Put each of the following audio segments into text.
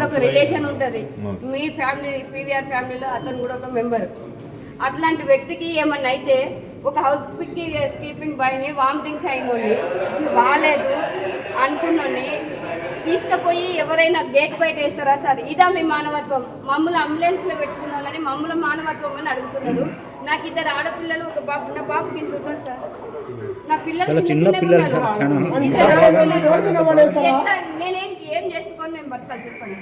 ఒక రిలేషన్ ఉంటుంది. మీ family PVR ఫ్యామిలీలో అతను కూడా ఒక మెంబర్. అట్లాంటి వ్యక్తికి ఏమన్నా అయితే ఒక హౌస్ కీపింగ్ బాయ్ని వామిటింగ్స్ అయినోండి బాగాలేదు అనుకున్నోండి తీసుకుపోయి ఎవరైనా గేట్ బయట వేస్తారా సార్? ఇదా మీ మానవత్వం? మమ్మల్ని అంబులెన్స్లో పెట్టుకున్న వాళ్ళని మమ్మల్ని మానవత్వం అని అడుగుతున్నారు. నాకు 2 ఆడపిల్లలు, ఒక బాబు. నా బాబుకి ఇంత ఉన్నారు సార్. నా పిల్లలు చిన్న పిల్లలు. నేనేం ఏం చేసుకొని నేను బతకాలి చెప్పండి?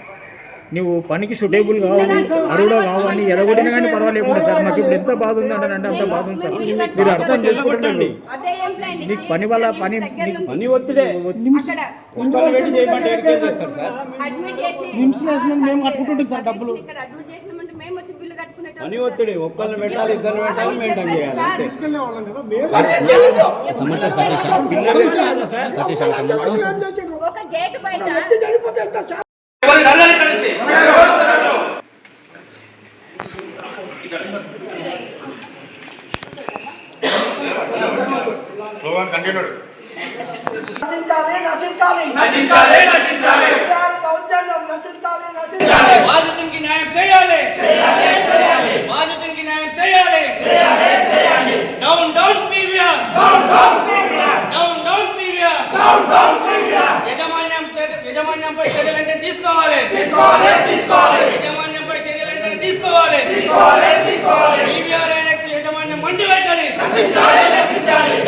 నువ్వు పనికి సూటేబుల్ కావాలి, అరువులో కావాలి, ఎడగొట్టినా కానీ పర్వాలేదు సార్. మాకు ఇప్పుడు ఎంత బాధ ఉంది అంటే అంత బాధ ఉంది సార్. మీరు అర్థం చేసుకుంటండి. నీకు పని వల్ల పని ఒత్తిడే మేము కట్టుకుంటుంటాం సార్ డబ్బులు. పని ఒత్తిడి ఒక్కరిని పెట్టాలి, ఇద్దరు పెట్టాలి, మెయింటైన్ చేయాలి. ఒక గేట్ బయట బాధితునికి న్యాయం చేయాలి, బాధితునికి న్యాయం చేయాలి. Down down PVR, down down PVR. యజమాన్యంపై చర్యలంటే తీసుకోవాలి, యజమాన్యంపై చర్యలంటే తీసుకోవాలి. పీవీఆర్ ఐనెక్స్ యజమాన్యం మండి వైఖరి,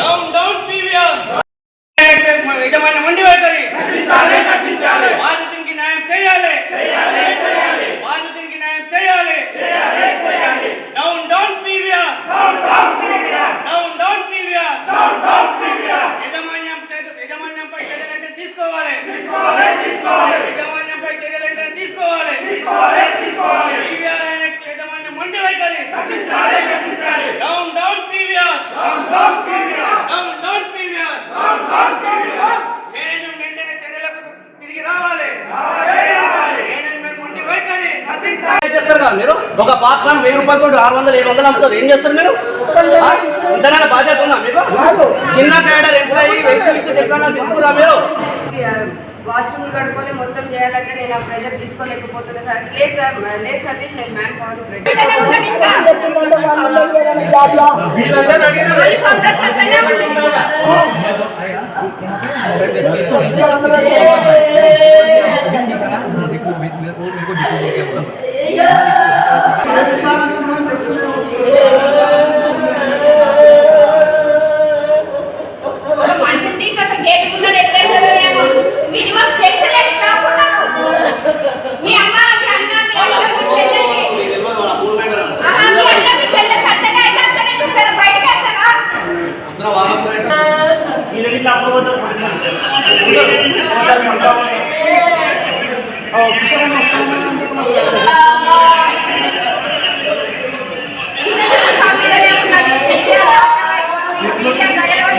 డౌన్ డౌన్ పీవీఆర్ యజమాన్యం మండి వైఖరి. బాధితునికి న్యాయం చేయాలి, బాధితునికి న్యాయం చేయాలి. Down down PVR, down down PVR. యజమాన్యంపై చర్యలంటే తీసుకోవాలి, యజమాన్యంపై చర్యలంటే తీసుకోవాలి. పీవీఆర్ ఐనెక్స్ యజమాన్యం మండి వైఖరి, down down PVR, down down PVR. Management వెంటనే చర్యలకు తిరిగి రావాలి. మేనేజ్మెంట్ మండి వైఖరి చేస్తారు కదా మీరు. ఒక పాత్రను 1000 రూపాయలతో 600, 700 అమ్ముతారు. ఏం చేస్తారు మీరు? ఇంతనైనా బాధ్యత ఉందా మీకు? చిన్న క్యాడర్ ఎంప్లాయీ వెహికల్ ఎప్పుడైనా తీసుకురా మీరు? వాష్రూమ్ కడుక్కొని మొత్తం చేయాలంటే నేను ఆ ప్రెజర్ తీసుకోలేకపోతున్నా సార్. లేదు సార్, లేదు సతీష్, నేను మ్యాన్ పవర్ Oh,